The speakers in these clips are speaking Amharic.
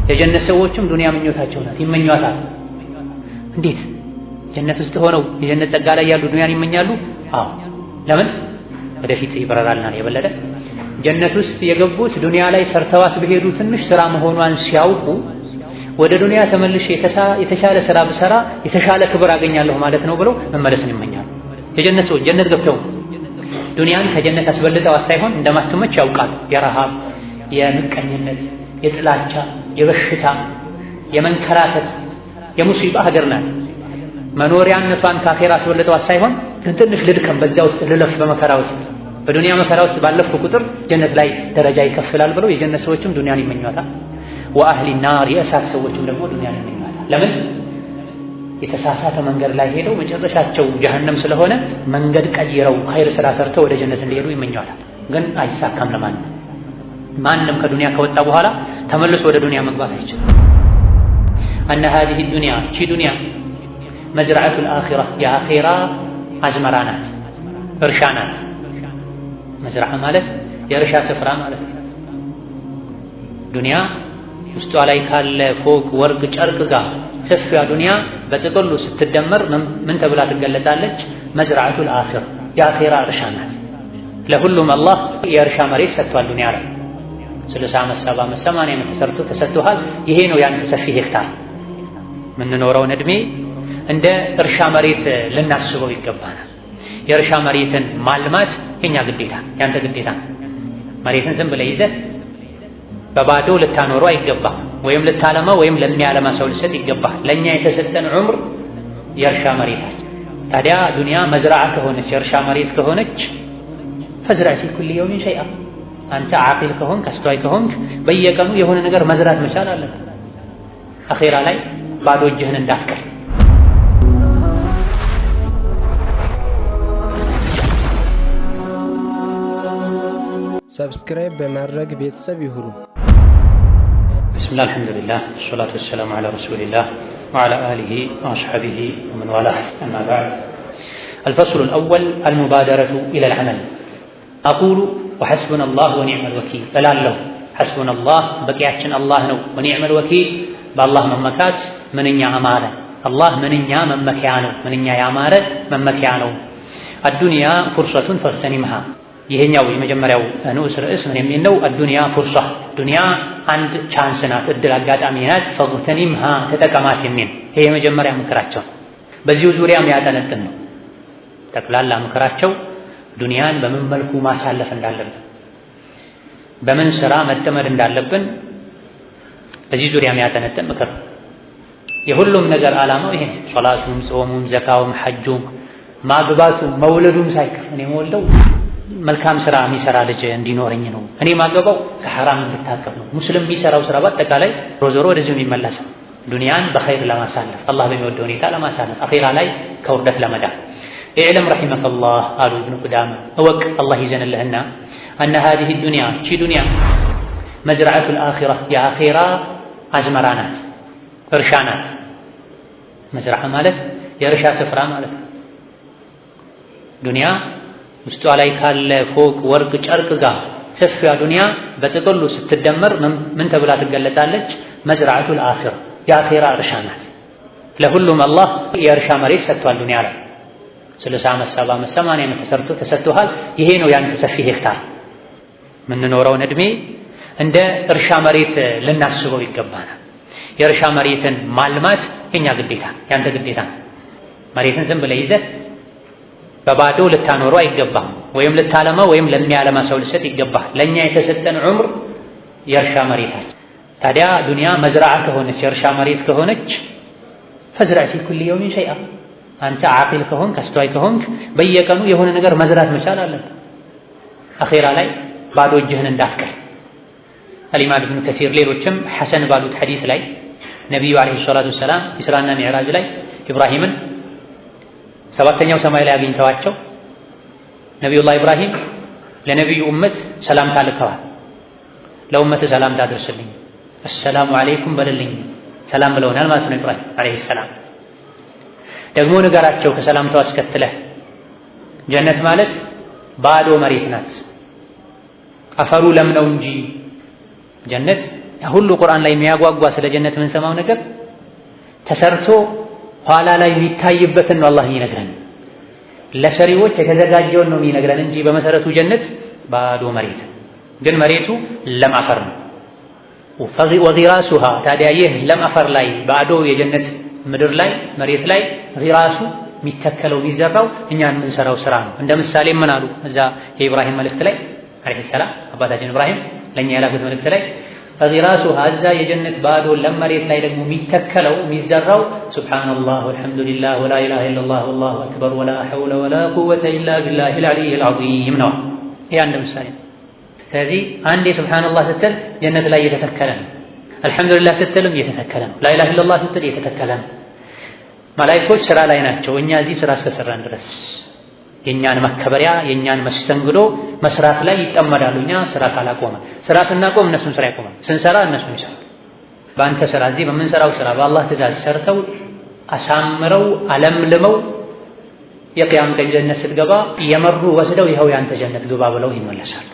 የጀነት ሰዎችም ዱንያ ምኞታቸው ናት፣ ይመኟታል። እንዴት ጀነት ውስጥ ሆነው የጀነት ጸጋ ላይ ያሉ ዱንያን ይመኛሉ? አዎ። ለምን? ወደፊት ይበረራልና የበለጠ ጀነት ውስጥ የገቡት ዱንያ ላይ ሰርተዋት በሄዱ ትንሽ ስራ መሆኗን ሲያውቁ ወደ ዱንያ ተመልሼ የተሻለ ስራ ብሰራ የተሻለ ክብር አገኛለሁ ማለት ነው ብለው መመለስን ይመኛሉ። የጀነት ሰዎች ጀነት ገብተው ዱንያን ከጀነት አስበልጠዋት ሳይሆን እንደማትመች ያውቃሉ። የረሃብ፣ የምቀኝነት፣ የጥላቻ፣ የበሽታ፣ የመንከራተት፣ የሙሲባ ሀገር ናት። መኖሪያነቷን ካፌራ አስበልጠዋት ሳይሆን ግን ትንሽ ልድከም፣ በዚያ ውስጥ ልለፍ፣ በመከራ ውስጥ በዱንያ መከራ ውስጥ ባለፍኩ ቁጥር ጀነት ላይ ደረጃ ይከፍላል ብለው የጀነት ሰዎችም ዱንያን ይመኟታል። ወአህሊ ናር የእሳት ሰዎችም ደግሞ ዱንያን ይመኟታል። ለምን? የተሳሳተ መንገድ ላይ ሄደው መጨረሻቸው ጀሀነም ስለሆነ መንገድ ቀይረው ኸይር ስራ ሰርተው ወደ ጀነት እንዲሄዱ ይመኟታል። ግን አይሳካም ለማንም። ማንም ከዱንያ ከወጣ በኋላ ተመልሶ ወደ ዱንያ መግባት አይችልም። አነ ሃዚሂ ዱንያ ቺ ዱንያ መዝረዐቱል አኺራ የአኺራ አዝመራ ናት፣ እርሻ ናት። መዝረዓ ማለት የእርሻ ስፍራ ማለት ነው። ዱንያ ውስጧ ላይ ካለ ፎቅ፣ ወርቅ፣ ጨርቅ ጋር ሰፊያ ዱንያ በጥቅሉ ስትደመር ምን ተብላ ትገለጻለች? መዝረዐቱል አኺራ የአኺራ እርሻ ናት። ለሁሉም አላህ የእርሻ መሬት ሰጥቷል። ዱንያ ላይ 60 ዓመት 70 ዓመት 80 ዓመት ተሰርቶ ተሰጥቷል። ይሄ ነው ያንተ ሰፊ ሄክታር። የምንኖረውን እድሜ እንደ እርሻ መሬት ልናስበው ይገባናል። የእርሻ መሬትን ማልማት የኛ ግዴታ፣ ያንተ ግዴታ። መሬትን ዝም ብለህ ይዘህ በባዶ ልታኖረው አይገባም። ወይም ልታለማ ወይም ለሚያለማ ሰው ልሰጥ ይገባል። ለኛ የተሰጠን ዑምር የእርሻ መሬታችን። ታዲያ ዱንያ መዝራዓ ከሆነች የእርሻ መሬት ከሆነች ፈዝረዕ ፊ ኩሊ የውሚን ሸይአ፣ አንተ ዓቂል ከሆንክ አስተዋይ ከሆንክ በየቀኑ የሆነ ነገር መዝራት መቻል አለብህ። አኼራ ላይ ባዶ እጅህን እንዳትቀር። ሰብስክራይብ በማድረግ ቤተሰብ ይሁኑ። ብስሚላህ አልሐምዱሊላህ ወሰላቱ ወሰላሙ ዐላ ረሱሊላህ ወዐላ አሊሂ ወአስሐቢሂ ወመን ዋላህ አማ በዕድ። አልፈስሉል አወል አልሙባደረቱ ኢለል ዐመል። አቁሉ ወሐስቡነላህ ወኒዕመል ወኪል እላለሁ። ሐስቡነላህ በቂያችን አላህ ነው። ወኒዕመል ወኪል በአላህ መመካት ምንኛ አማረ። አላህ ምንኛ መመኪያ ነው፣ ምንኛ ያማረ መመኪያ ነው። አዱንያ ፉርሰቱን ፈግተኒምሃ። ይሄኛው የመጀመሪያው ንዑስ ርዕስ ምን የሚል ነው? አዱንያ ፉርሳ፣ ዱንያ አንድ ቻንስ ናት፣ እድል አጋጣሚ ናት። ፈግተኒምሃ ተጠቀማት የሚል ይሄ የመጀመሪያ ምክራቸው። በዚሁ ዙሪያ የሚያጠነጥን ነው። ጠቅላላ ምክራቸው ዱንያን በምን መልኩ ማሳለፍ እንዳለብን፣ በምን ስራ መጠመድ እንዳለብን በዚህ ዙሪያ የሚያጠነጥን ምክር። የሁሉም ነገር ዓላማው ይሄ ሶላቱም፣ ጾሙም፣ ዘካውም፣ ሐጁም፣ ማግባቱም፣ መውለዱም ሳይቀር እኔ የምወልደው መልካም ስራ የሚሰራ ልጅ እንዲኖረኝ ነው። እኔ ማገባው ከሐራም እንድታቀብ ነው። ሙስሊም የሚሰራው ስራ በአጠቃላይ ዞሮ ወደዚሁ የሚመለስ ነው። ዱንያን በኸይር ለማሳለፍ አላህ በሚወደው ሁኔታ ለማሳለፍ አኺራ ላይ ከውርደት ለመዳን። ኢዕለም ረሒመከላህ አሉ ኢብኑ ቁዳማ፣ እወቅ አላህ ይዘንልህና አነ ሃዚሂ ዱንያ ቺ ዱንያ መዝረዐቱል አኺራ የአኺራ አዝመራ ናት፣ እርሻ ናት። መዝረዓ ማለት የእርሻ ስፍራ ማለት ነው። ዱንያ ውስጧ ላይ ካለ ፎቅ፣ ወርቅ፣ ጨርቅ ጋር ሰፊያ ዱንያ በጥቅሉ ስትደመር ምን ተብላ ትገለጻለች? መዝረዐቱል አኺራ የአኺራ እርሻ ናት። ለሁሉም አላህ የእርሻ መሬት ሰጥቷል። ዱንያ ላይ 60 ዓመት 70 ዓመት 80 ዓመት ተሰርቶ ተሰጥቷል። ይሄ ነው ያንተ ሰፊ ሄክታር። የምንኖረውን እድሜ እንደ እርሻ መሬት ልናስበው ይገባናል። የእርሻ መሬትን ማልማት የኛ ግዴታ፣ ያንተ ግዴታ። መሬትን ዝም ብለህ ይዘህ በባዶ ልታኖረው አይገባም። ወይም ልታለማ ወይም ለሚያለማ ሰው ልሰጥ ይገባል። ለኛ የተሰጠን ዑምር የእርሻ መሬታችን። ታዲያ ዱንያ መዝራዓ ከሆነች የእርሻ መሬት ከሆነች ፈዝረዕ ፊ ኩሊ የውሚን ሸይአ፣ አንተ ዓቂል ከሆንክ አስተዋይ ከሆንክ በየቀኑ የሆነ ነገር መዝራት መቻል አለብህ። አኼራ ላይ ባዶ እጅህን እንዳትቀር። አልኢማም ኢብኑ ከሲር ሌሎችም ሐሰን ባሉት ሐዲስ ላይ ነቢዩ ዓለይሂ ሰላቱ ወሰላም ኢስራና ሚዕራጅ ላይ ኢብራሂምን ሰባተኛው ሰማይ ላይ አግኝተዋቸው ነቢዩላህ ኢብራሂም ለነቢዩ ኡመት ሰላምታ ልከዋል። ለኡመት ሰላምታ አድርስልኝ፣ አሰላሙ ዓለይኩም በልልኝ፣ ሰላም ብለውናል ማለት ነው ኢብራሂም ዓለይሂ ሰላም። ደግሞ ንገራቸው ከሰላምታው አስከትለህ ጀነት ማለት ባዶ መሬት ናት፣ አፈሩ ለም ነው እንጂ ጀነት ሁሉ ቁርአን ላይ የሚያጓጓ ስለ ጀነት የምንሰማው ነገር ተሰርቶ ኋላ ላይ የሚታይበትን ነው አላህ የሚነግረን። ለሰሪዎች የተዘጋጀውን ነው የሚነግረን እንጂ በመሰረቱ ጀነት ባዶ መሬት ግን መሬቱ ለም አፈር ነው። ወጊራሱሃ ታዲያ ይህ ለም አፈር ላይ ባዶ የጀነት ምድር ላይ መሬት ላይ ጊራሱ የሚተከለው የሚዘራው እኛ የምንሰራው ስራ ነው። እንደ ምሳሌ ምን አሉ እዛ የኢብራሂም መልእክት ላይ አለይሂ ሰላም አባታችን ኢብራሂም ለኛ ያላኩት መልእክት ላይ ጊራሱሃ እዛ የጀነት ባዶ ለም መሬት ላይ ደግሞ የሚተከለው የሚዘራው ሱብሃንአላህ ወልሐምዱሊላህ ወላ ኢላሃ ኢለላህ ወላሁ አክበር ወላ ሐውለ ወላ ቁወተ ኢላ ቢላሂል አሊይል ዐዚም ነው። ይሄ አንድ ምሳሌ። ስለዚህ አንዴ ሱብሃንአላህ ስትል ጀነት ላይ እየተተከለ ነው። አልሐምዱሊላህ ስትልም እየተተከለ ነው። ላ ኢላሃ ኢለላህ ስትል እየተተከለ ነው። መላእክቶች ስራ ላይ ናቸው። እኛ እዚህ ስራ እስከሰራን ድረስ የእኛን መከበሪያ የእኛን መስተንግዶ መስራት ላይ ይጠመዳሉ። እኛ ስራ ካላቆመ ስራ ስናቆም እነሱን ስራ ያቆማል፣ ስንሰራ እነሱን ይሰራል። በአንተ ስራ እዚህ በምንሰራው ስራ በአላህ ትእዛዝ ሰርተው አሳምረው አለምልመው የቅያም ቀን ጀነት ስትገባ እየመሩ ወስደው ይኸው ያንተ ጀነት ግባ ብለው ይመለሳሉ።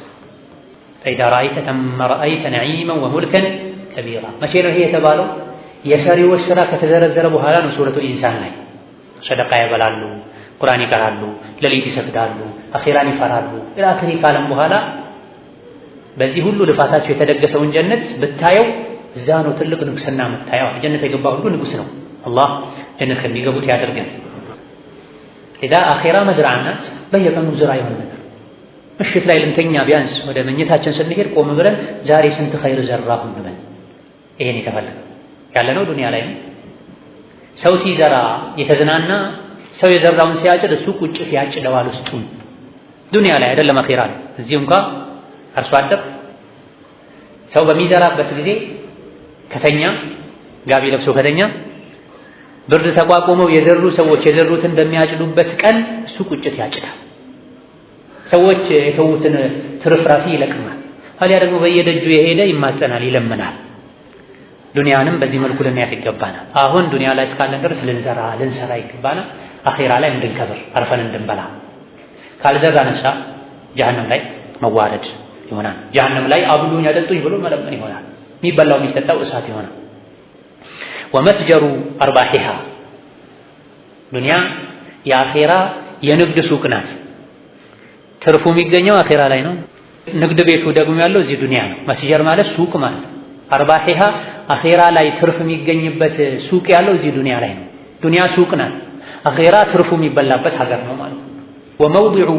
ፈኢዛ ረአይተ ተመ ረአይተ ነዒመን ወሙልከን ከቢራ። መቼ ነው ይሄ የተባለው? የሰሪዎች ስራ ከተዘረዘረ በኋላ ነው። ሱረቱል ኢንሳን ላይ ሰደቃ ያበላሉ፣ ቁርአን ይቀራሉ፣ ሌሊት ይሰግዳሉ፣ አኺራን ይፈራሉ ኢላ አኺሪ ካለም በኋላ በዚህ ሁሉ ልፋታቸው የተደገሰውን ጀነት ብታየው እዛ ነው ትልቅ ንጉስና የምታየው። ጀነት የገባ ሁሉ ንጉስ ነው። አላህ ጀነት ከሚገቡት ያደርገን። ኢዳ አኺራ መዝራዓ ናት። በየቀኑ ዝራ የሆነ ነገር ምሽት ላይ ልንተኛ ቢያንስ ወደ መኝታችን ስንሄድ ቆም ብለን ዛሬ ስንት ኸይር ዘራሁ እንበል። ይሄን የተፈለገው ያለነው ዱንያ ላይ ነው። ሰው ሲዘራ የተዝናና ሰው የዘራውን ሲያጭድ እሱ ቁጭት ያጭደዋል ውስጡን። ዱንያ ላይ አይደለም አኺራ ላይ። እዚህ እንኳን አርሶ አደር ሰው በሚዘራበት ጊዜ ከተኛ ጋቢ ለብሶ ከተኛ ብርድ ተቋቁመው የዘሩ ሰዎች የዘሩትን እንደሚያጭዱበት ቀን እሱ ቁጭት ያጭዳል። ሰዎች የተዉትን ትርፍራፊ ይለቅማል። አሊያ ደግሞ በየደጁ የሄደ ይማጸናል፣ ይለምናል። ዱንያንም በዚህ መልኩ ልናያት ይገባናል። አሁን ዱንያ ላይ እስካለን ድረስ ልንሰራ ይገባናል። አኺራ ላይ እንድንከብር አርፈን እንድንበላ። ካልዘራንሳ ጀሀነም ላይ መዋረድ ይሆናል። ጀሀነም ላይ አብሉኝ አጠጡኝ ብሎ መለመን ይሆናል። የሚበላው የሚጠጣው እሳት ይሆናል። ወመትጀሩ አርባሂሃ ዱንያ የአኺራ የንግድ ሱቅ ናት። ትርፉ የሚገኘው አኺራ ላይ ነው። ንግድ ቤቱ ደግሞ ያለው እዚህ ዱንያ ነው። መትጀር ማለት ሱቅ ማለት ነው። አርባሂሃ አኺራ ላይ ትርፍ የሚገኝበት ሱቅ ያለው እዚህ ዱንያ ላይ ነው። ዱንያ ሱቅ ናት። አኺራ ትርፉ የሚበላበት ሀገር ነው ማለት ነው። ወመውዲዑ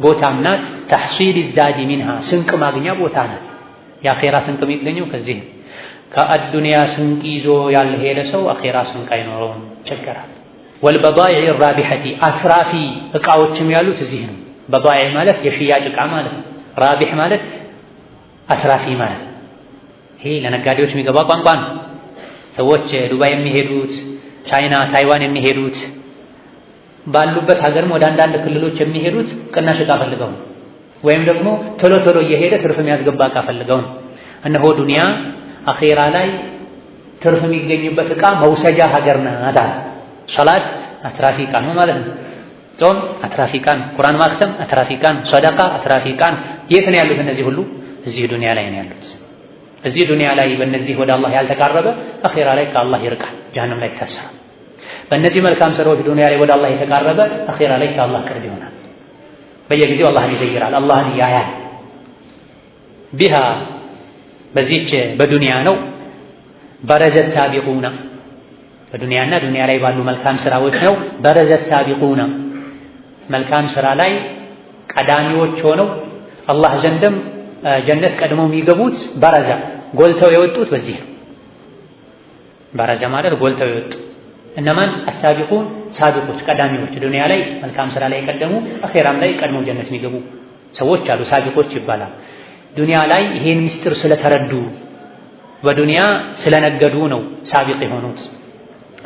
ቦታም ናት። ተሕሲል ዛዲ ሚንሃ ስንቅ ማግኛ ቦታ ናት። የአኺራ ስንቅ የሚገኘው ከዚህ ነው። ከአዱንያ ስንቅ ይዞ ያልሄደ ሰው አኺራ ስንቅ አይኖረውም፣ ይቸገራል። ወልበዳኢዕ ራቢሐቲ አትራፊ እቃዎችም ያሉት እዚህ ነው። በዳኢዕ ማለት የሽያጭ እቃ ማለት ነው። ራቢሕ ማለት አትራፊ ማለት ነው። ይሄ ለነጋዴዎች የሚገባ ቋንቋ ነው። ሰዎች ዱባይ የሚሄዱት ቻይና፣ ታይዋን የሚሄዱት ባሉበት ሀገርም ወደ አንዳንድ ክልሎች የሚሄዱት ቅናሽ እቃ ፈልገው ነው። ወይም ደግሞ ቶሎ ቶሎ እየሄደ ትርፍ የሚያስገባ እቃ ፈልገው ነው። እነሆ ዱንያ አኺራ ላይ ትርፍ የሚገኝበት እቃ መውሰጃ ሀገር ናት። ሶላት አትራፊ እቃ ነው ማለት ነው። ጾም አትራፊ እቃ ነው። ቁርአን ማክተም አትራፊ እቃ ነው። ሰደቃ አትራፊ እቃ ነው። የት ነው ያሉት እነዚህ ሁሉ? እዚህ ዱንያ ላይ ነው ያሉት። እዚህ ዱንያ ላይ በእነዚህ ወደ አላህ ያልተቃረበ አኺራ ላይ ከአላህ ይርቃል፣ ጀሀነም ላይ ይታሰራል። በእነዚህ መልካም ስራዎች ዱንያ ላይ ወደ አላህ የተቃረበ አኺራ ላይ ከአላህ ቅርብ ይሆናል። በየጊዜው አላህን ይዘይራል፣ አላህን ያያል። ቢሃ በዚህች በዱንያ ነው በረዘ ሳቢቁና በዱንያና ዱንያ ላይ ባሉ መልካም ስራዎች ነው በረዘ ሳቢቁና መልካም ስራ ላይ ቀዳሚዎች ሆነው አላህ ዘንድም ጀነት ቀድመው የሚገቡት በረዛ ጎልተው የወጡት በዚህ ነው። በረዛ ማለት ጎልተው የወጡ እነማን? አሳቢቁን ሳቢቆች ቀዳሚዎች፣ ዱንያ ላይ መልካም ስራ ላይ የቀደሙ አኺራም ላይ ቀድመው ጀነት የሚገቡ ሰዎች አሉ፣ ሳቢቆች ይባላል። ዱንያ ላይ ይሄን ምስጢር ስለተረዱ በዱንያ ስለነገዱ ነው ሳቢቅ የሆኑት።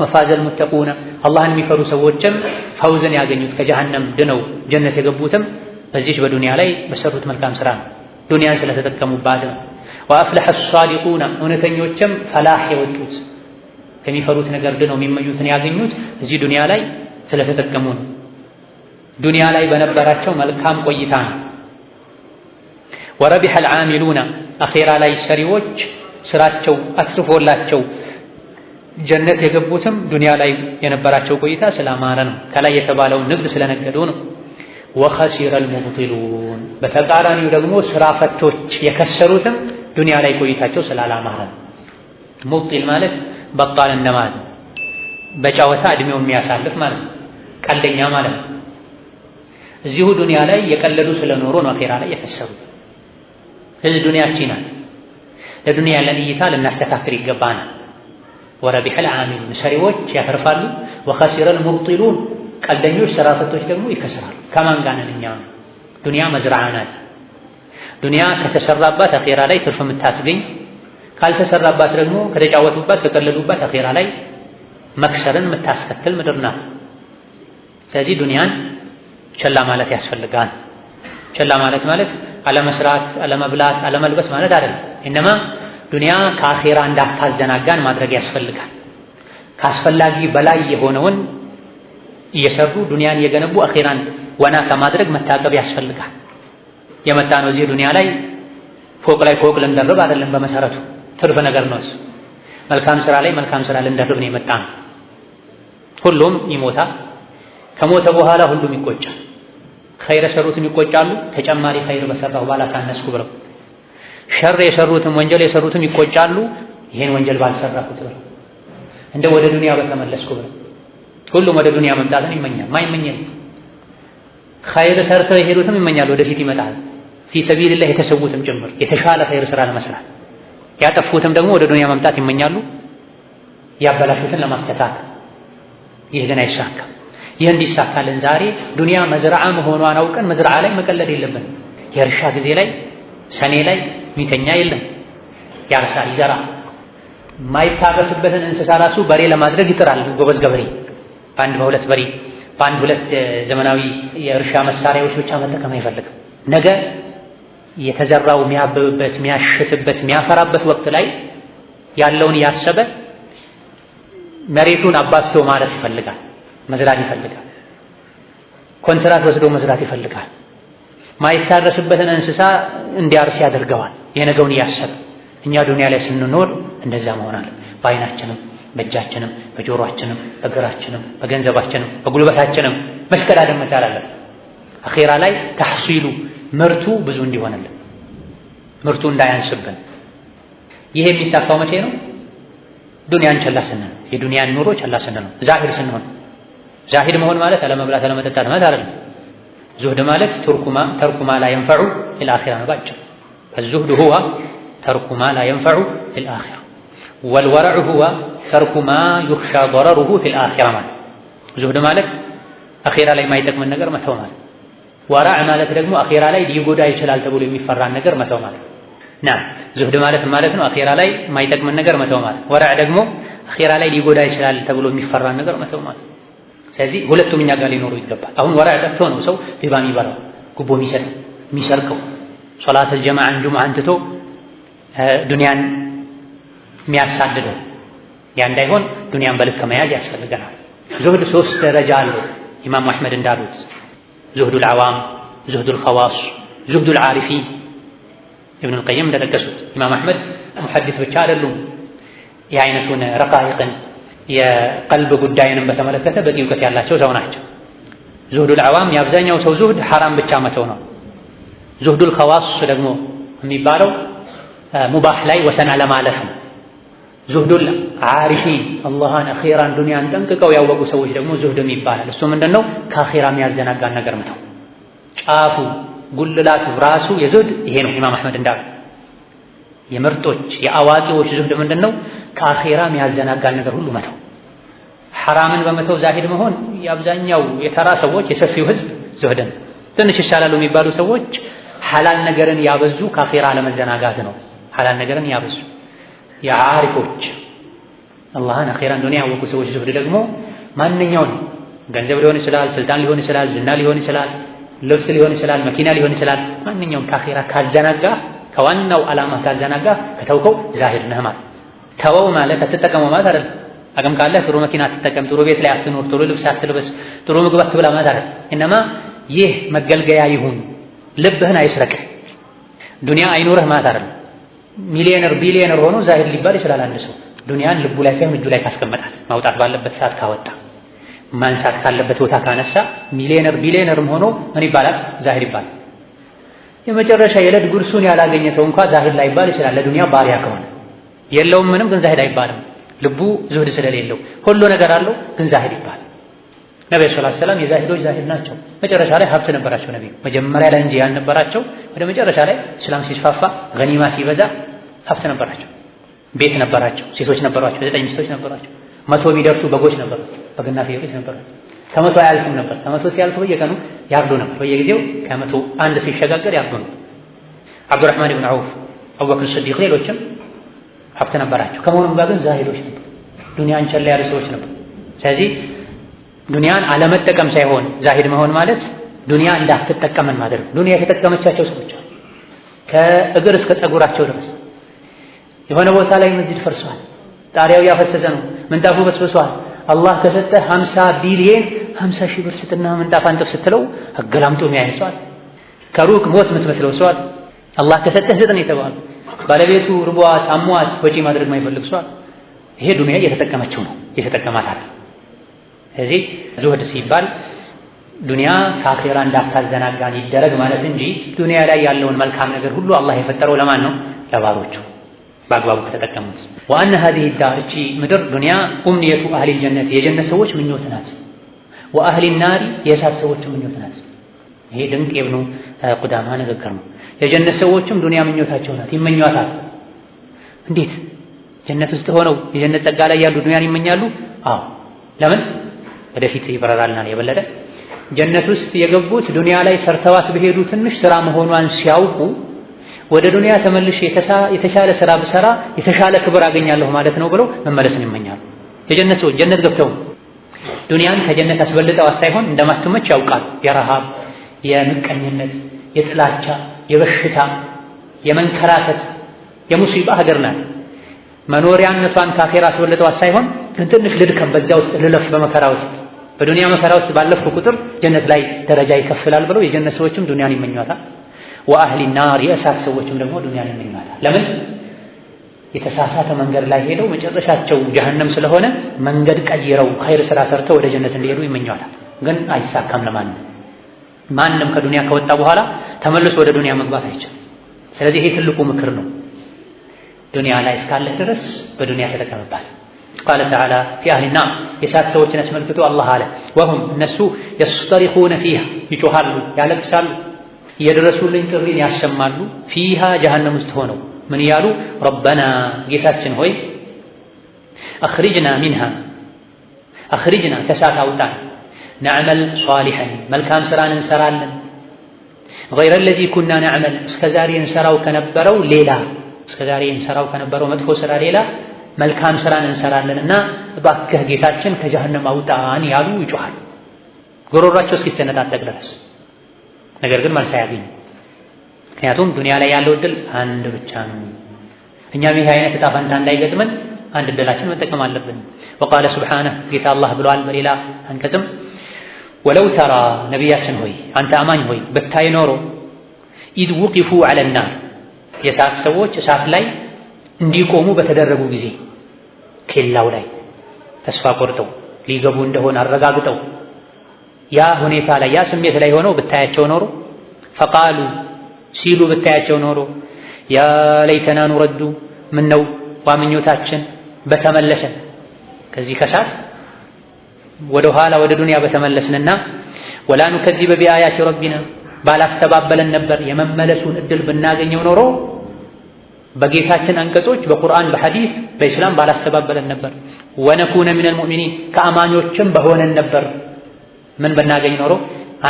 ወፋዘል ሙተቁና አላህን የሚፈሩ ሰዎችም ፈውዝን ያገኙት ከጀሀነም ድነው ጀነት የገቡትም በዚህች በዱንያ ላይ በሰሩት መልካም ስራ ነው። ዱንያን ስለተጠቀሙባት ነው። ወአፍለሐ አሳዲቁና እውነተኞችም ፈላህ የወጡት ከሚፈሩት ነገር ድነው የሚመኙትን ያገኙት እዚህ ዱንያ ላይ ስለተጠቀሙ ነው። ዱንያ ላይ በነበራቸው መልካም ቆይታ ነው። ወረቢሐ አልዓሚሉና አኺራ ላይ ሰሪዎች ስራቸው አትርፎላቸው ጀነት የገቡትም ዱንያ ላይ የነበራቸው ቆይታ ስላማረ ነው። ከላይ የተባለው ንግድ ስለነገዱ ነው። ወኸሲረል ሙብጢሉን በተቃራኒው ደግሞ ስራ ፈቶች የከሰሩትም ዱንያ ላይ ቆይታቸው ስላላማረ ነው። ሙብጢል ማለት በጣል እንደማለት ነው። በጨዋታ እድሜው የሚያሳልፍ ማለት ነው። ቀልደኛ ማለት ነው። እዚሁ ዱንያ ላይ የቀለዱ ስለኖሩ ነው አኼራ ላይ የከሰሩት። ስለዚህ ዱንያቺ ናት። ለዱንያ ያለን እይታ ልናስተካክል ይገባናል። ወረቢሐል ዓሚሉን ሰሪዎች ያተርፋሉ። ወኸሲረል ሙብጢሉን ቀልደኞች ስራ ፈቶች ደግሞ ይከስራሉ። ከማን ጋር ነን እኛ? ዱንያ መዝራዓ ናት። ዱንያ ከተሰራባት አኼራ ላይ ትርፍ የምታስገኝ፣ ካልተሰራባት ደግሞ ከተጫወቱባት ከቀለዱባት አኼራ ላይ መክሰርን የምታስከትል ምድር ናት። ስለዚህ ዱንያን ቸላ ማለት ያስፈልጋል። ቸላ ማለት አለመስራት፣ አለመብላት፣ አለመልበስ ማለት አይደለም። እነማ ዱንያ ከአኼራ እንዳታዘናጋን ማድረግ ያስፈልጋል። ካስፈላጊ በላይ የሆነውን እየሰሩ ዱንያን እየገነቡ አኼራን ወና ከማድረግ መታቀብ ያስፈልጋል። የመጣ ነው እዚህ ዱንያ ላይ ፎቅ ላይ ፎቅ ልንደርብ አይደለም። በመሰረቱ ትርፍ ነገር ነው እሱ። መልካም ስራ ላይ መልካም ስራ ልንደርብ ነው የመጣ ነው። ሁሉም ይሞታል። ከሞተ በኋላ ሁሉም ይቆጫል። ኸይር የሰሩትም ይቆጫሉ፣ ተጨማሪ ኸይር በሰራሁ ባላሳነስኩ ብለው። ሸር የሰሩትም ወንጀል የሰሩትም ይቆጫሉ፣ ይሄን ወንጀል ባልሰራሁት ብለው። እንደ ወደ ዱንያ በተመለስኩ ብለው። ሁሉም ወደ ዱንያ መምጣትን ይመኛል። ማይመኝ ኸይር ሰርተው የሄዱትም ይመኛሉ፣ ወደፊት ይመጣል። ፊ ሰቢልላህ የተሰዉትም ጭምር የተሻለ ኸይር ስራ ለመስራት። ያጠፉትም ደግሞ ወደ ዱንያ መምጣት ይመኛሉ፣ ያበላሹትን ለማስተካከል። ይህ ግን አይሳካም። ይህ እንዲሳካልን ዛሬ ዱንያ መዝራዓ መሆኗን አውቀን መዝራዓ ላይ መቀለድ የለብንም። የእርሻ ጊዜ ላይ ሰኔ ላይ ሚተኛ የለም። ያርሳል፣ ይዘራል። ማይታረስበትን እንስሳ ራሱ በሬ ለማድረግ ይጥራል ጎበዝ ገበሬ። በአንድ በሁለት በሬ በአንድ ሁለት ዘመናዊ የእርሻ መሳሪያዎች ብቻ መጠቀም አይፈልግም። ነገ የተዘራው የሚያብብበት የሚያሽትበት የሚያፈራበት ወቅት ላይ ያለውን ያሰበ መሬቱን አባስቶ ማረስ ይፈልጋል፣ መዝራት ይፈልጋል። ኮንትራት ወስዶ መዝራት ይፈልጋል። ማይታረስበትን እንስሳ እንዲያርስ ያደርገዋል፣ የነገውን እያሰበ። እኛ ዱንያ ላይ ስንኖር እንደዛ መሆናል። በአይናችንም በእጃችንም በጆሮአችንም በእግራችንም በገንዘባችንም በጉልበታችንም መሽቀዳደም መቻል አለን። አኼራ ላይ ተሕሲሉ ምርቱ ብዙ እንዲሆንልን፣ ምርቱ እንዳያንስብን። ይሄ የሚሳካው መቼ ነው? ዱንያን ቸላ ስንል፣ የዱንያን ኑሮ ቸላ ስንል ነው። ዛሂድ ስንሆን። ዛሂድ መሆን ማለት አለመብላት አለመጠጣት ማለት አይደለም። ዙህድ ማለት ተርኩ ማ ላ የንፈዑ ፊል አኺራ ነው ባጭሩ። الزهد هو ترك ما لا ينفع في الآخرة والورع هو ترك ما يخشى ضرره في الآخرة ማለት ዙህድ ማለት አኺራ ላይ የማይጠቅምን ነገር መተው ማለት። ወራዕ ማለት ደግሞ አኺራ ላይ ሊጎዳ ይችላል ተብሎ የሚፈራን ነገር መተው ማለት ና ዙህድ ማለት ነው አኺራ ላይ የማይጠቅምን ነገር መተው ማለት። ወራዕ ደግሞ አኺራ ላይ ሊጎዳ ይችላል ተብሎ የሚፈራን ነገር መተው ማለት። ስለዚህ ሁለቱም እኛ ጋር ሊኖሩ ይገባል። አሁን ወራዕ ጠፍቶ ነው ሰው ሪባ የሚበላው፣ ጉቦ የሚሰጠው፣ የሚሰርቀው፣ ሶላት አልጀማዓን ጁምዓን ትቶ ዱንያን የሚያሳድደው። ያ እንዳይሆን ዱንያን በልክ መያዝ ያስፈልገናል። ዙህድ 3 ደረጃ አለው። ኢማሙ አሕመድ እንዳሉት ዙህዱል ዓዋም፣ ዙህዱል ኸዋስ፣ ዙህዱል ዓሪፊን። ኢብኑል ቀይም እንደጠቀሱት ኢማሙ አሕመድ ሙሐዲስ ብቻ አይደሉም። የአይነቱን ረቃይቅን የቀልብ ጉዳይንም በተመለከተ በቂ እውቀት ያላቸው ሰው ናቸው። ዙህዱል ዓዋም የአብዛኛው ሰው ዙህድ ሐራም ብቻ መተው ነው። ዙህዱል ኸዋስ ደግሞ የሚባለው ሙባህ ላይ ወሰን አለማለፍ ነው። ዙህዱል ዓሪፊን አላህን አኺራን ዱንያን ጠንቅቀው ያወቁ ሰዎች ደግሞ ዙህድም ይባላል። እሱ ምንድነው? ከአኺራ የሚያዘናጋን ነገር መተው። ጫፉ ጉልላቱ ራሱ የዙህድ ይሄ ነው። ኢማም አሕመድ እንዳሉ የምርጦች የአዋቂዎች ዙህድ ምንድነው? ከአኺራ የሚያዘናጋን ነገር ሁሉ መተው። ሐራምን በመተው ዛሂድ መሆን የአብዛኛው የተራ ሰዎች የሰፊው ህዝብ ዙህድን። ትንሽ ይሻላሉ የሚባሉ ሰዎች ሐላል ነገርን ያበዙ ከአኺራ ለመዘናጋት ነው። ሐላል ነገርን ያበዙ የዓሪፎች አላህን አኺራን ዱንያ ያወቁ ሰዎች ዙህድ ደግሞ ማንኛውን ገንዘብ ሊሆን ይችላል፣ ስልጣን ሊሆን ይችላል፣ ዝና ሊሆን ይችላል፣ ልብስ ሊሆን ይችላል፣ መኪና ሊሆን ይችላል። ማንኛውም ከአኺራ ካዘናጋ፣ ከዋናው ዓላማ ካዘናጋ ከተውከው ዛሂድ ነህ ማለት። ተወው ማለት አትጠቀመው ማለት አይደለም። አቅም ካለህ ጥሩ መኪና አትጠቀም፣ ጥሩ ቤት ላይ አትኖር፣ ጥሩ ልብስ አትልበስ፣ ጥሩ ምግብ አትብላ ማለት አይደለም። እነማ ይህ መገልገያ ይሁን፣ ልብህን አይስረቅህ፣ ዱንያ አይኖርህ ማለት አይደለም። ሚሊዮነር ቢሊዮነር ሆኖ ዛሂድ ሊባል ይችላል። አንድ ሰው ዱንያን ልቡ ላይ ሳይሆን እጁ ላይ ካስቀመጣት፣ ማውጣት ባለበት ሰዓት ካወጣ፣ ማንሳት ካለበት ቦታ ካነሳ፣ ሚሊዮነር ቢሊዮነርም ሆኖ ምን ይባላል? ዛሂድ ይባላል። የመጨረሻ የዕለት ጉርሱን ያላገኘ ሰው እንኳን ዛሂድ ላይባል ይችላል። ለዱንያ ባሪያ ከሆነ የለውም ምንም፣ ግን ዛሂድ አይባልም። ልቡ ዙህድ ስለሌለው ሁሉ ነገር አለው፣ ግን ዛሂድ ይባላል። ነብዩ ሰለላሁ ዐለይሂ ወሰለም የዛሂዶች ዛሂድ ናቸው። መጨረሻ ላይ ሀብት ነበራቸው ነብዩ፣ መጀመሪያ ላይ እንጂ ያልነበራቸው፣ ወደ መጨረሻ ላይ እስላም ሲስፋፋ ገኒማ ሲበዛ ሀብት ነበራቸው። ቤት ነበራቸው፣ ሴቶች ነበሯቸው፣ 9 ሚስቶች ነበሯቸው፣ 100 የሚደርሱ በጎች ነበሯቸው፣ በግና ፍየሎች ነበሯቸው። ከ100 አያልፍም ነበር። ከ100 ሲያልፍ በየቀኑ ያርዱ ነበር። በየጊዜው ከ100 አንድ ሲሸጋገር ያርዱ ነበር። አብዱራህማን ኢብኑ ዐውፍ፣ አቡበክር ሲዲቅ፣ ሌሎችም ሀብት ነበራቸው። ከመሆኑም ጋር ግን ዛሂዶች ነበሩ። ዱንያን ቸል ያሉ ሰዎች ነበሩ። ስለዚህ ዱንያን አለመጠቀም ሳይሆን ዛሂድ መሆን ማለት ዱንያ እንዳትጠቀመን ማድረግ። ዱንያ የተጠቀመቻቸው ሰዎች አሉ፣ ከእግር እስከ ፀጉራቸው ድረስ። የሆነ ቦታ ላይ መስጂድ ፈርሷል፣ ጣሪያው ያፈሰሰ ነው፣ ምንጣፉ በስብሷል። አላህ ከሰጠህ 50 ቢሊየን 50 ሺህ ብር ስጥና ምንጣፍ አንጥፍ ስትለው አገላምጦ የሚያይ ሰው አለ። ከሩቅ ሞት የምትመስለው ሰው አለ። አላህ ከሰጠህ ስጥ ነው የተባለው። ባለቤቱ ርቧት አሟት ወጪ ማድረግ የማይፈልግ ሰው አለ። ይሄ ዱንያ እየተጠቀመችው ነው፣ እየተጠቀማት አለ። ስለዚህ ዙህድ ሲባል ዱንያ ከአኺራ እንዳታዘናጋን ይደረግ ማለት እንጂ ዱንያ ላይ ያለውን መልካም ነገር ሁሉ አላህ የፈጠረው ለማን ነው? ለባሮቹ በአግባቡ ከተጠቀሙት። ወአነ ሀዚህ ዳር እቺ ምድር ዱንያ ኡምኒየቱ አህሊል ጀነት የጀነት ሰዎች ምኞት ናት፣ ወአህሊን ናሪ የእሳት ሰዎች ምኞት ናት። ይሄ ድንቅ የብኑ ቁዳማ ንግግር ነው። የጀነት ሰዎችም ዱንያ ምኞታቸው ናት፣ ይመኟታል። እንዴት? ጀነት ውስጥ ሆነው የጀነት ጸጋ ላይ ያሉ ዱንያን ይመኛሉ? አዎ። ለምን? ወደፊት ይበራራልና የበለጠ ጀነት ውስጥ የገቡት ዱንያ ላይ ሰርተዋት በሄዱ ትንሽ ስራ መሆኗን ሲያውቁ ወደ ዱንያ ተመልሼ የተሻለ ስራ ብሰራ የተሻለ ክብር አገኛለሁ ማለት ነው ብለው መመለስን ይመኛሉ። የጀነት ሰዎች ጀነት ገብተው ዱንያን ከጀነት አስበልጠዋት ሳይሆን እንደማትመች ያውቃል። የረሃብ፣ የምቀኝነት፣ የጥላቻ፣ የበሽታ፣ የመንከራተት፣ የሙሲባ ሀገር ናት። መኖሪያነቷን ካፌራ አስበልጠዋት ሳይሆን ግን ትንሽ ልድከም፣ በዚያ ውስጥ ልለፍ፣ በመከራ ውስጥ በዱንያ መከራ ውስጥ ባለፍኩ ቁጥር ጀነት ላይ ደረጃ ይከፍላል ብለው የጀነት ሰዎችም ዱንያን ይመኟታል። ወአህሊ ናር የእሳት ሰዎችም ደግሞ ዱንያን ይመኟታል። ለምን? የተሳሳተ መንገድ ላይ ሄደው መጨረሻቸው ጀሀነም ስለሆነ መንገድ ቀይረው ኸይር ስራ ሰርተው ወደ ጀነት እንዲሄዱ ይመኟታል። ግን አይሳካም ለማንም። ማንም ከዱንያ ከወጣ በኋላ ተመልሶ ወደ ዱንያ መግባት አይችልም። ስለዚህ ይሄ ትልቁ ምክር ነው። ዱንያ ላይ እስካለህ ድረስ በዱንያ ተጠቀምባት። ቃለ ተዓላ ፊ አህሊ ናር የእሳት ሰዎችን አስመልክቶ አላህ አለ ወሁም እነሱ የስጠሪኹነ ፊሃ ይጮኻሉ፣ ያለቅሳሉ፣ የድረሱልኝ ጥሪን ያሰማሉ። ፊሃ ጀሀነም ውስጥ ሆነው ምን እያሉ? ረበና ጌታችን ሆይ አኽሪጅና ሚንሃ አኽሪጅና ከእሳት አውጣን፣ ነዕመል ሷሊሐን መልካም ስራን እንሰራለን፣ ገይረ ለዚ ኩና ነዕመል እስከዛሬ እንሰራው ከነበረው ሌላ እስከዛሬ እንሰራው ከነበረው መጥፎ ስራ ሌላ መልካም ስራን እንሰራለንና እባክህ ጌታችን ከጀሀነም አውጣን ያሉ ይጮኻሉ፣ ጉሮሯቸው እስኪስተነጣጠቅ ድረስ። ነገር ግን መልስ አያገኙ። ምክንያቱም ዱንያ ላይ ያለው እድል አንድ ብቻ ነው። እኛም ይህ አይነት ዕጣ ፈንታ እንዳይገጥመን አንድ እድላችን መጠቀም አለብን። ወቃለ ሱብሓነሁ ጌታ አላህ ብሏል በሌላ አንቀጽም ወለው ተራ ነቢያችን ሆይ አንተ አማኝ ሆይ ብታይ ኖሮ ኢድ ውቂፉ ዐለ ናር የእሳት ሰዎች እሳት ላይ እንዲቆሙ በተደረጉ ጊዜ ኬላው ላይ ተስፋ ቆርጠው ሊገቡ እንደሆነ አረጋግጠው ያ ሁኔታ ላይ ያ ስሜት ላይ ሆነው ብታያቸው ኖሮ ፈቃሉ ሲሉ ብታያቸው ኖሮ ያ ለይተና ኑረዱ ምነው ዋምኞታችን በተመለሰ ከዚህ ከሳት ወደ ኋላ ወደ ዱንያ በተመለስንና ወላ ኑከዚበ ቢአያቲ ረቢና ባላስተባበለን ነበር የመመለሱን እድል ብናገኘው ኖሮ በጌታችን አንቀጾች በቁርአን በሐዲስ በእስላም ባላስተባበለን ነበር። ወነኩነ ሚነል ሙእሚኒን ከአማኞችም በሆነን ነበር። ምን ብናገኝ ኖሮ?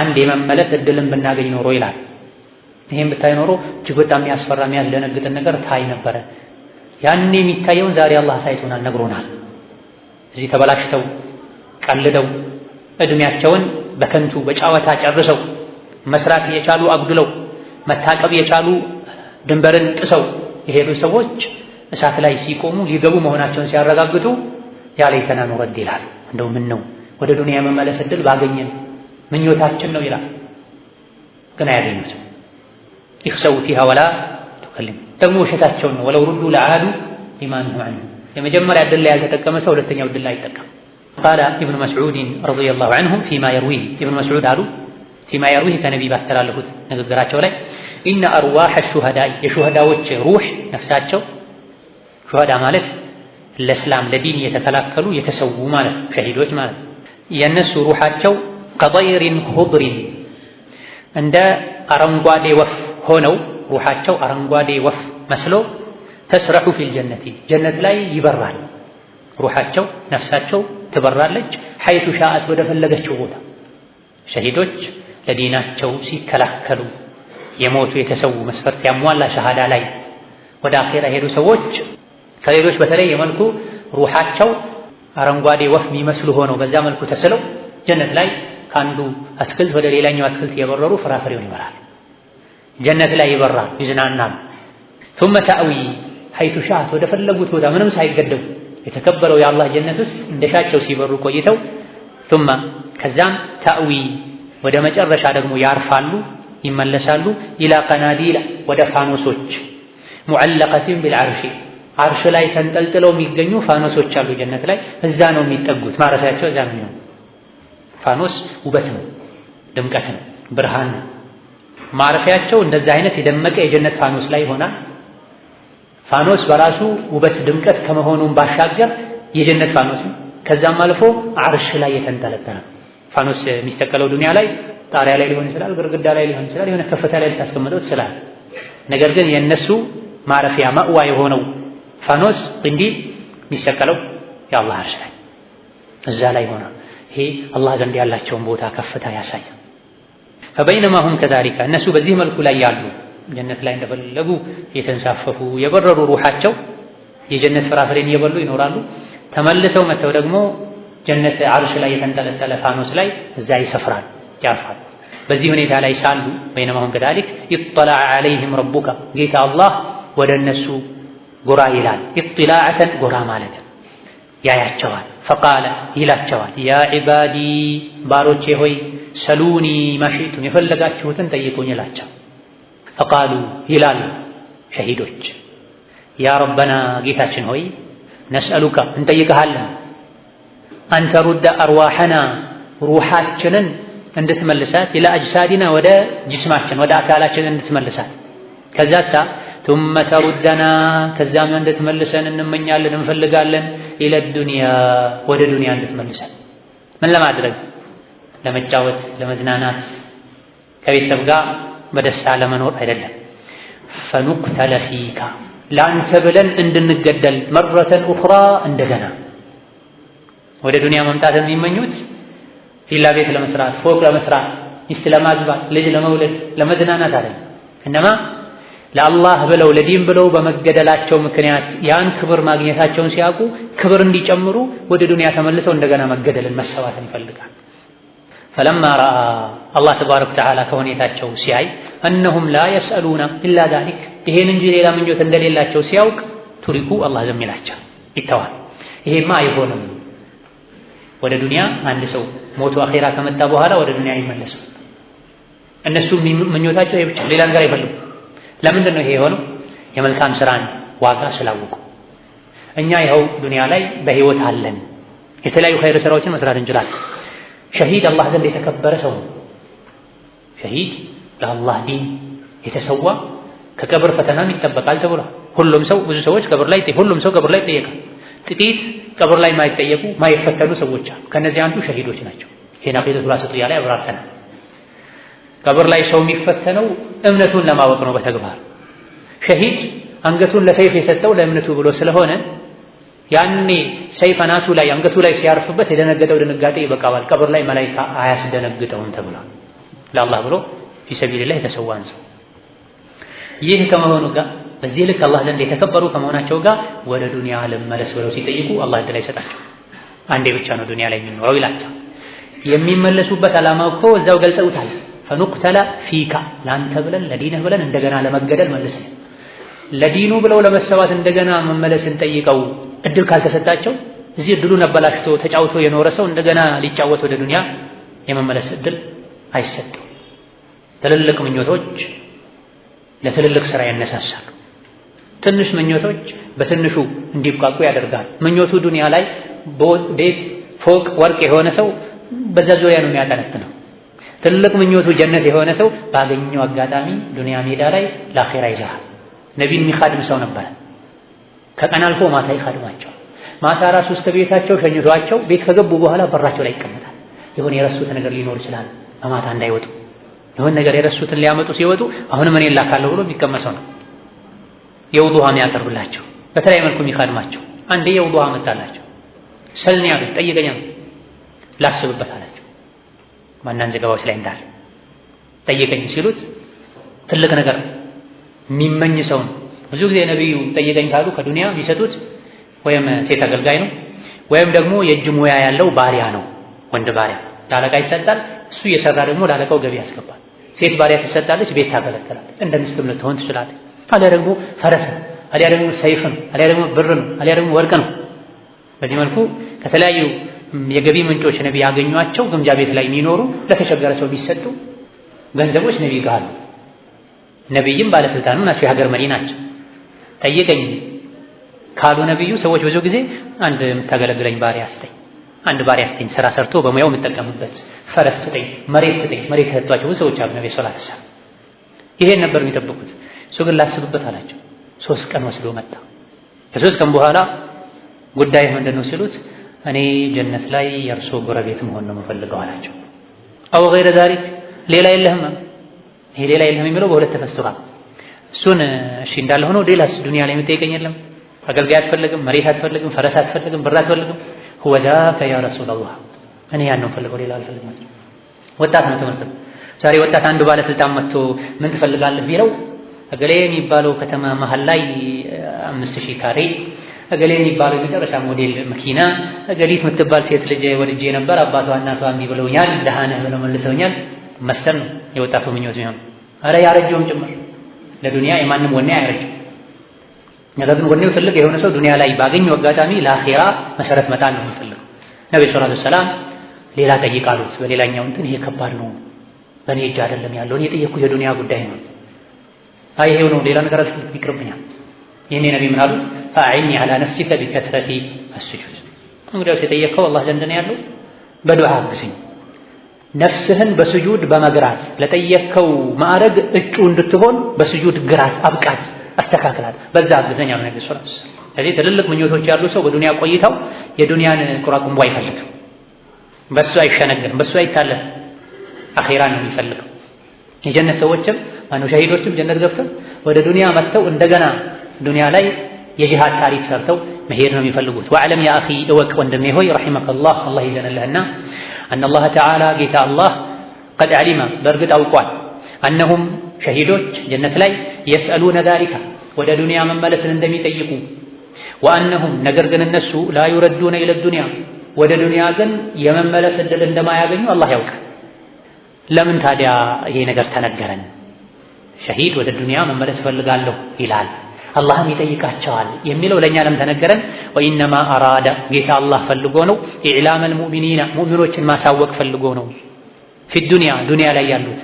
አንድ የመመለስ እድልን ብናገኝ ኖሮ ይላል። ይሄን ብታይ ኖሮ እጅግ በጣም የሚያስፈራ የሚያስደነግጥን ነገር ታይ ነበረ። ያኔ የሚታየውን ዛሬ አላህ አሳይቶናል፣ ነግሮናል። እዚህ ተበላሽተው ቀልደው እድሜያቸውን በከንቱ በጫወታ ጨርሰው መስራት የቻሉ አጉድለው መታቀብ የቻሉ ድንበርን ጥሰው የሄዱ ሰዎች እሳት ላይ ሲቆሙ ሊገቡ መሆናቸውን ሲያረጋግጡ ያ ለይተና ኑረድ ይላል። እንደው ምን ነው ወደ ዱንያ የመመለስ እድል ባገኘን ምኞታችን ነው ይላል። ግን አያገኙትም። ይኽሰው ፊሃ ወላ ከልም ደግሞ ውሸታቸውን ነው። ወለው ሩዱ ለዓዱ ሊማ ነሁ ዐንሁ የመጀመሪያ ዕድል ላይ ያልተጠቀመ ሰው ሁለተኛው ዕድል ላይ አይጠቀም። ቃለ ኢብኑ መስዑድ ረዲየላሁ ዐንሁ ፊማ የርዊህ ኢብኑ መስዑድ አሉ ፊማ የርዊህ ከነቢ ባስተላለፉት ንግግራቸው ላይ ኢነ አርዋሐ ሹሃዳኢ የሹሃዳዎች ሩህ ነፍሳቸው ሹሃዳ ማለት ለእስላም ለዲን የተከላከሉ የተሰዉ ማለት ሸሂዶች ማለት የነሱ ሩሃቸው ከጠይሪን ኹድሪን እንደ አረንጓዴ ወፍ ሆነው ሩሃቸው አረንጓዴ ወፍ መስሎ ተስረሑ ፊል ጀነቲ ጀነት ላይ ይበራል። ሩሃቸው ነፍሳቸው ትበራለች ሐይቱ ሻአት ወደ ፈለገችው ቦታ። ሸሂዶች ለዲናቸው ሲከላከሉ የሞቱ የተሰዉ መስፈርት ያሟላ ሸሃዳ ላይ ወደ አኼራ የሄዱ ሰዎች ከሌሎች በተለየ መልኩ ሩሃቸው አረንጓዴ ወፍ የሚመስሉ ሆነው በዛ መልኩ ተስለው ጀነት ላይ ከአንዱ አትክልት ወደ ሌላኛው አትክልት የበረሩ ፍራፍሬውን ይበላል። ጀነት ላይ ይበራል፣ ይዝናናል። ثم تأوي حيث شاءت ወደ ፈለጉት ቦታ ምንም ሳይገደቡ የተከበረው የአላህ ጀነት ውስጥ እንደሻቸው ሲበሩ ቆይተው ثم ከዛም تأوي ወደ መጨረሻ ደግሞ ያርፋሉ ይመለሳሉ ኢላ ቀናዲላ ወደ ፋኖሶች ሙዐለቀቲን ቢልዐርሺ አርሽ ላይ ተንጠልጥለው የሚገኙ ፋኖሶች አሉ ጀነት ላይ እዛ ነው የሚጠጉት ማረፊያቸው እዛ ነው። ፋኖስ ውበት ነው፣ ድምቀት ነው፣ ብርሃን ነው። ማረፊያቸው እንደዛ አይነት የደመቀ የጀነት ፋኖስ ላይ ይሆናል። ፋኖስ በራሱ ውበት ድምቀት ከመሆኑም ባሻገር የጀነት ፋኖስ ከዛም አልፎ አርሽ ላይ የተንጠለጠለ ፋኖስ የሚስተከለው ዱንያ ላይ ጣሪያ ላይ ሊሆን ይችላል፣ ግድግዳ ላይ ሊሆን ይችላል፣ የሆነ ከፍታ ላይ ልታስቀምጠው ትችላል። ነገር ግን የነሱ ማረፊያ ማእዋ የሆነው ፋኖስ እንዲህ የሚስተከለው የአላህ አርሽ ላይ እዛ ላይ ሆነ። ይሄ አላህ ዘንድ ያላቸውን ቦታ ከፍታ ያሳያል። ፈበይነማ ሁም ከዛሊካ እነሱ በዚህ መልኩ ላይ ያሉ ጀነት ላይ እንደፈለጉ የተንሳፈፉ የበረሩ ሩሃቸው የጀነት ፍራፍሬን እየበሉ ይኖራሉ። ተመልሰው መተው ደግሞ ጀነት አርሽ ላይ የተንጠለጠለ ፋኖስ ላይ እዛ ይሰፍራል፣ ያርፋል። በዚህ ሁኔታ ላይ ሳሉ በይነማ ሁም ከዛሊክ ኢጥለዐ ዐለይሂም ረቡከ ጌታ አላህ ወደ እነሱ ጎራ ይላል። ኢጥላዐተን ጎራ ማለት ያያቸዋል። ፈቃለ ይላቸዋል ያ ዒባዲ ባሮቼ ሆይ ሰሉኒ ማሽእቱም የፈለጋችሁትን ጠይቁኝ ይላቸው። ፈቃሉ ይላሉ ሸሂዶች ያ ረበና ጌታችን ሆይ ነስአሉካ እንጠይቅሃለን አንተሩደ አርዋሐና ሩሓችንን እንድትመልሳት ኢላ አጅሳዲና ወደ ጅስማችን ወደ አካላችን እንድትመልሳት ከዛሳ ثم ተሩደና ከዛም እንድትመልሰን እንመኛለን እንፈልጋለን ኢለ ዱንያ ወደ ዱንያ እንድትመልሰን ምን ለማድረግ ለመጫወት ለመዝናናት ከቤተሰብ ጋር በደስታ ለመኖር አይደለም። ፈኑቅተለ ፊካ ለአንተ ብለን እንድንገደል መረተን ኡኽራ እንደገና ወደ ዱንያ መምጣት የሚመኙት ቪላ ቤት ለመስራት ፎቅ ለመስራት ሚስት ለማግባት ልጅ ለመውለድ ለመዝናናት አይደለም። እነማ ለአላህ ብለው ለዲን ብለው በመገደላቸው ምክንያት ያን ክብር ማግኘታቸውን ሲያውቁ ክብር እንዲጨምሩ ወደ ዱንያ ተመልሰው እንደገና መገደልን መሰዋትን ይፈልጋል። ፈለማ ረአ አላህ ተባረከ ወተዓላ ከሁኔታቸው ሲያይ እነሁም ላ የስአሉና ኢላ ዛሊክ ይሄን እንጂ ሌላ ምኞት እንደሌላቸው ሲያውቅ ቱሪኩ አላህ ዝም ይላቸው ይተዋል። ይሄማ አይሆንም። ወደ ዱንያ አንድ ሰው ሞቶ አኼራ ከመጣ በኋላ ወደ ዱንያ አይመለስም። እነሱ ምኞታቸው ይሄ ብቻ ሌላ ነገር አይፈልጉም። ለምንድን ነው ይሄ የሆነው? የመልካም ስራን ዋጋ ስላወቁ። እኛ ይኸው ዱንያ ላይ በህይወት አለን፣ የተለያዩ ኸይር ስራዎችን መስራት እንችላለን። ሸሂድ አላህ ዘንድ የተከበረ ሰው ነው። ሸሂድ ለአላህ ዲን የተሰዋ ከቀብር ፈተናም ይጠበቃል ተብሏል። ሁሉም ሰው ብዙ ሰዎች ቀብር ላይ ሁሉም ሰው ቀብር ላይ ይጠየቃል። ጥቂት ቀብር ላይ የማይጠየቁ ማይፈተኑ ሰዎች አሉ። ከነዚህ አንዱ ሸሂዶች ናቸው። ይሄን አቂደቱል ዋሲጥያ ላይ አብራርተናል። ቀብር ላይ ሰው የሚፈተነው እምነቱን ለማወቅ ነው በተግባር። ሸሂድ አንገቱን ለሰይፍ የሰጠው ለእምነቱ ብሎ ስለሆነ ያኔ ሰይፍ አናቱ ላይ አንገቱ ላይ ሲያርፍበት የደነገጠው ድንጋጤ ይበቃዋል። ቀብር ላይ መላኢካ አያስደነግጠውም ተብሏል። ለአላህ ብሎ ፊሰቢልላህ የተሰዋን ሰው ይህ ከመሆኑ ጋር በዚህ ልክ አላህ ዘንድ የተከበሩ ከመሆናቸው ጋር ወደ ዱንያ ለመለስ ብለው ሲጠይቁ አላህ እድል አይሰጣቸው። አንዴ ብቻ ነው ዱንያ ላይ የሚኖረው ይላቸው። የሚመለሱበት ዓላማ እኮ እዛው ገልጸውታል። ፈኑቅተለ ፊካ ለአንተ ብለን ለዲንህ ብለን እንደገና ለመገደል መልሰን ለዲኑ ብለው ለመሰዋት እንደገና መመለስን ጠይቀው እድል ካልተሰጣቸው እዚህ እድሉን አበላሽቶ ተጫውቶ የኖረ ሰው እንደገና ሊጫወት ወደ ዱንያ የመመለስ እድል አይሰጠው። ትልልቅ ምኞቶች ለትልልቅ ስራ ያነሳሳሉ። ትንሽ ምኞቶች በትንሹ እንዲብቃቁ ያደርጋል። ምኞቱ ዱንያ ላይ ቤት፣ ፎቅ፣ ወርቅ የሆነ ሰው በዛ ዙሪያ ነው የሚያጠነጥነው። ትልቅ ምኞቱ ጀነት የሆነ ሰው ባገኘው አጋጣሚ ዱንያ ሜዳ ላይ ለአኺራ ይዘራል። ነቢን የሚኻድም ሰው ነበረ። ከቀን አልፎ ማታ ይኻድማቸው። ማታ ራሱ እስከ ቤታቸው ሸኝቷቸው ቤት ከገቡ በኋላ በራቸው ላይ ይቀመጣል። የሆነ የረሱት ነገር ሊኖር ይችላል፣ በማታ እንዳይወጡ የሆነ ነገር የረሱትን ሊያመጡ ሲወጡ አሁንም እኔ ላካለሁ ብሎ የሚቀመሰው ነው። የውዱ ውሃ የሚያቀርብላቸው በተለያየ መልኩ የሚኻድማቸው። አንዴ የውዱ ውሃ መጣላቸው። ሰልኒ ያሉት ጠይቀኛ ላስብበት አላቸው። ማናን ዘገባዎች ላይ እንዳለ ጠይቀኝ ሲሉት ትልቅ ነገር የሚመኝ ሰው ነው። ብዙ ጊዜ ነብዩ ጠይቀኝ ካሉ ከዱንያ የሚሰጡት ወይም ሴት አገልጋይ ነው ወይም ደግሞ የእጅ ሙያ ያለው ባሪያ ነው። ወንድ ባሪያ ለአለቃ ይሰጣል። እሱ እየሰራ ደግሞ ለአለቃው ገቢ ያስገባል። ሴት ባሪያ ትሰጣለች፣ ቤት ታገለግላለች። እንደ ሚስትም ልትሆን ትችላለች። አሊያ ደግሞ ፈረስ ነው፣ አሊያ ደግሞ ሰይፍ ነው፣ አሊያ ደግሞ ብር ነው፣ አሊያ ደግሞ ወርቅ ነው። በዚህ መልኩ ከተለያዩ የገቢ ምንጮች ነብይ ያገኟቸው ግምጃ ቤት ላይ የሚኖሩ ለተቸገረ ሰው ቢሰጡ ገንዘቦች ነብይ ጋር አሉ። ነብይም ባለስልጣንም ናቸው፣ የሀገር መሪ ናቸው። ጠይቀኝ ካሉ ነብዩ ሰዎች ብዙ ጊዜ አንድ የምታገለግለኝ ባሪያ ስጠኝ፣ አንድ ባሪያ ስጠኝ፣ ስራ ሰርቶ በሙያው የምጠቀምበት፣ ፈረስ ስጠኝ፣ መሬት ስጠኝ። መሬት የሰጧቸው ሰዎች አሉ። ነብዩ ሰለላሁ ዐለይሂ ወሰለም ይሄን ነበር የሚጠብቁት። እሱ ግን ላስብበት አላቸው። 3 ቀን ወስዶ መጣ። ከ3 ቀን በኋላ ጉዳይ ምንድን ነው ሲሉት እኔ ጀነት ላይ የእርሶ ጎረቤት መሆን ነው የምፈልገው አላቸው። አው ገይረ ዛሊክ ሌላ የለህም። ይሄ ሌላ የለህም የሚለው በሁለት ተፈስሯል። እሱን እሺ እንዳለ ሆኖ ሌላስ ዱንያ ላይ የምጠይቀኝ የለም? አገልጋይ አትፈልግም፣ መሬት አትፈልግም፣ ፈረስ አትፈልግም፣ ብር አትፈልግም? ሁወ ዛከ ያ ረሱላላህ እኔ ያን ነው ፈልገው ሌላ አልፈልግም። ወጣት ነው ተመልከቱ። ዛሬ ወጣት አንዱ ባለስልጣን መጥቶ ምን ትፈልጋለህ ቢለው እገሌ የሚባለው ከተማ መሀል ላይ 5000 ካሬ፣ እገሌ የሚባለው የመጨረሻ ሞዴል መኪና፣ እገሊት የምትባል ሴት ልጅ ወድጄ ነበር አባቷ እናቷ እምቢ ብለውኛል፣ ደሃ ነህ ብለው መልሰውኛል መሰል ነው የወጣቱ ምኞት ቢሆን። ኧረ ያረጀውም ጭምር ለዱንያ የማንም ወኔ አያረጅም። ነገር ግን ወኔው ትልቅ የሆነ ሰው ዱንያ ላይ ባገኘው አጋጣሚ ለአኺራ መሰረት መጣል ነው የሚፈልገው። ነብዩ ሰለላሁ ዐለይሂ ወሰለም ሌላ ጠይቃሉት። በሌላኛው እንትን ይሄ ከባድ ነው በእኔ እጅ አይደለም ያለው እኔ የጠየኩት የዱንያ ጉዳይ ነው። አይ ይሄው ነው ሌላ ነገር ይቅርብኛል። ይሄኔ ነብይ ምን አሉት? አዕኒ ዐላ ነፍሲከ ቢከስረቲ አስጁድ። እንግዲያውስ የጠየቅከው አላህ ዘንድ ነው ያለው፣ በዱዓ አግዘኝ። ነፍስህን በስጁድ በመግራት ለጠየቅከው ማዕረግ እጩ እንድትሆን በስጁድ ግራት፣ አብቃት፣ አስተካክላት፣ በዛ አግዘኝ አሉ ነብዩ ሰለላሁ ዐለይሂ ወሰለም። ስለዚህ ትልልቅ ምኞቶች ያሉ ሰው በዱንያ ቆይታው የዱንያን ቁራቁምቦ አይፈልግም፣ በሱ አይሸነግም፣ በሱ አይታለም። አኺራን ነው የሚፈልገው። የጀነት ሰዎችም ማነው ሸሂዶችም ጀነት ገብተው ወደ ዱንያ መጥተው እንደገና ዱንያ ላይ የጂሃድ ታሪክ ሰርተው መሄድ ነው የሚፈልጉት። ወዕለም ያ አኺ እወቅ ወንድሜ ሆይ ረሒመከላህ አላህ ይዘንልህና አነ አላህ ተዓላ ጌታ አላህ ቀድ ዓሊመ በእርግጥ አውቋል አነሁም ሸሂዶች ጀነት ላይ የስአሉነ ዛሊካ ወደ ዱንያ መመለስን እንደሚጠይቁ ወአነሁም ነገር ግን እነሱ ላ ዩረዱነ ኢለ ዱንያ ወደ ዱንያ ግን የመመለስ ዕድል እንደማያገኙ አላህ ያውቃል። ለምን ታዲያ ይሄ ነገር ተነገረን? ሸሂድ ወደ ዱንያ መመለስ እፈልጋለሁ ይላል፣ አላህም ይጠይቃቸዋል የሚለው ለእኛ ለምን ተነገረን? ወኢነማ አራደ ጌታ አላህ ፈልጎ ነው ኢዕላመል ሙእሚኒና ሙእሚኖችን ማሳወቅ ፈልጎ ነው ፊ ዱንያ ዱንያ ላይ ያሉት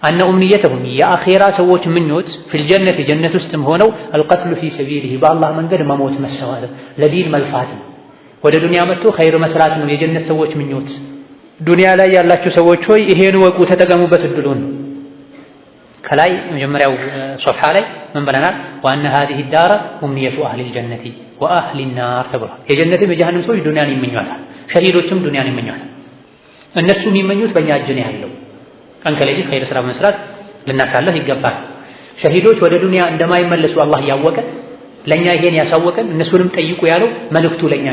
አነ ኡምንየተሁም የአኼራ ሰዎች ምኞት ፊል ጀነት ጀነት ውስጥም ሆነው አልቀትሉ ፊ ሰቢሊሂ በአላህ መንገድ መሞት መሰዋት ለዲን መልፋት ነው። ወደ ዱንያ መጥቶ ኸይር መስራት ነው የጀነት ሰዎች ምኞት። ዱንያ ላይ ያላችሁ ሰዎች ሆይ ይሄን ወቁ፣ ተጠቀሙበት እድሉን። ከላይ መጀመሪያው ሶፍሓ ላይ ምን ብለናል? ወአነ ሃዚሂ ዳረ ኡምኒየቱ አህሊል ጀነቲ ወአህሊን ናር ተብሏል። የጀነትም የጀሃነም ሰዎች ዱንያን ይመኟታል፣ ሸሂዶችም ዱንያን ይመኟታል። እነሱ የሚመኙት በእኛ እጅ ነው ያለው። ቀን ከሌሊት ኸይር ስራ በመስራት ልናሳለፍ ይገባል። ሸሂዶች ወደ ዱንያ እንደማይመለሱ አላህ እያወቀ ለእኛ ይሄን ያሳወቀን እነሱንም ጠይቁ ያለው መልእክቱ ለእኛ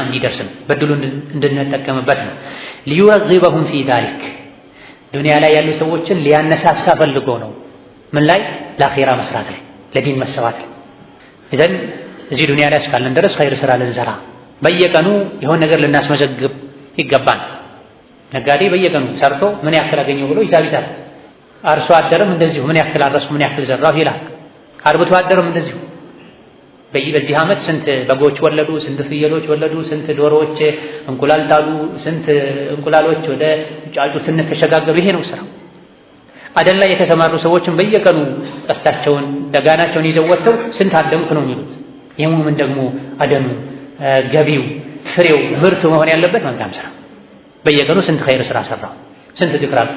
እንዲደርስ ነው፣ በድሉ እንድንጠቀምበት ነው። ሊዩረግበሁም ፊ ዛሊክ ዱንያ ላይ ያሉ ሰዎችን ሊያነሳሳ ፈልጎ ነው። ምን ላይ? ለአኼራ መስራት ላይ፣ ለዲን መሰዋት ላይ። ኢዘን እዚህ ዱንያ ላይ እስካለን ድረስ ኸይር ስራ ልንሰራ፣ በየቀኑ የሆነ ነገር ልናስመዘግብ ይገባል። ነጋዴ በየቀኑ ሰርቶ ምን ያክል አገኘው ብሎ ሂሳብ ይሰራል። አርሶ አደርም እንደዚሁ ምን ያክል አረስኩ፣ ምን ያክል ዘራሁ ይላል። አርብቶ አደርም እንደዚሁ በዚህ ዓመት ስንት በጎች ወለዱ፣ ስንት ፍየሎች ወለዱ፣ ስንት ዶሮዎች እንቁላል ጣሉ፣ ስንት እንቁላሎች ወደ ጫጩትነት ተሸጋገሩ። ይሄ ነው ስራው። አደን ላይ የተሰማሩ ሰዎችን በየቀኑ ቀስታቸውን ደጋናቸውን ይዘው ወጥተው ስንት አደምክ ነው የሚሉት። የሙእምን ደግሞ አደኑ ገቢው ፍሬው ምርቱ መሆን ያለበት መልካም ስራ። በየቀኑ ስንት ኸይር ስራ ሰራው፣ ስንት ዚክር አልኩ፣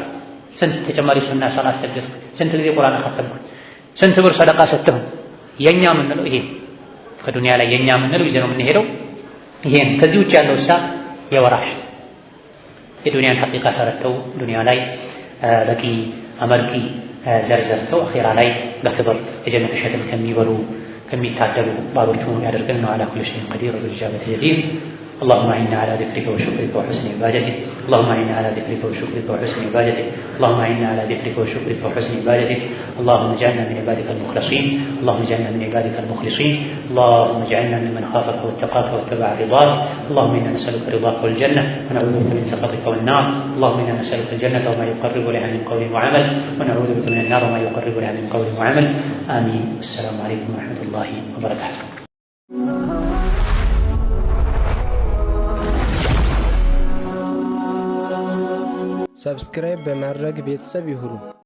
ስንት ተጨማሪ ሱና ሰላት ሰገድኩ፣ ስንት ጊዜ ቁርአን አከተምኩ፣ ስንት ብር ሰደቃ ሰጥሁ። የኛ የምንለው ይሄ ከዱንያ ላይ የኛ የምንለው ይዘነው የምንሄደው ይሄን። ከዚህ ውጭ ያለው እሳ የወራሽ የዱንያን ሐቂቃ ተረድተው ዱንያ ላይ በቂ አመርቂ ዘርዘርተው አኺራ ላይ በክብር የጀነት ሸክም ከሚበሉ ከሚታደሉ ባሮቹ ያደርገን ነው። አላ ኩሊ ሸይኢን ቀዲር ወልኢጃበቱ ጀዲር። اللهم اعنا على ذكرك وشكرك وحسن عبادتك اللهم اعنا على ذكرك وشكرك وحسن عبادتك اللهم اعنا على ذكرك وشكرك وحسن عبادتك اللهم اجعلنا من عبادك المخلصين اللهم اجعلنا من عبادك المخلصين اللهم اجعلنا ممن خافك واتقاك واتبع رضاك اللهم انا نسالك رضاك والجنه ونعوذ بك من سخطك والنار اللهم انا نسالك الجنه وما يقرب لها من قول وعمل ونعوذ بك من النار وما يقرب لها من قول وعمل امين. السلام عليكم ورحمه الله وبركاته. ሰብስክራይብ በማድረግ ቤተሰብ ይሁኑ።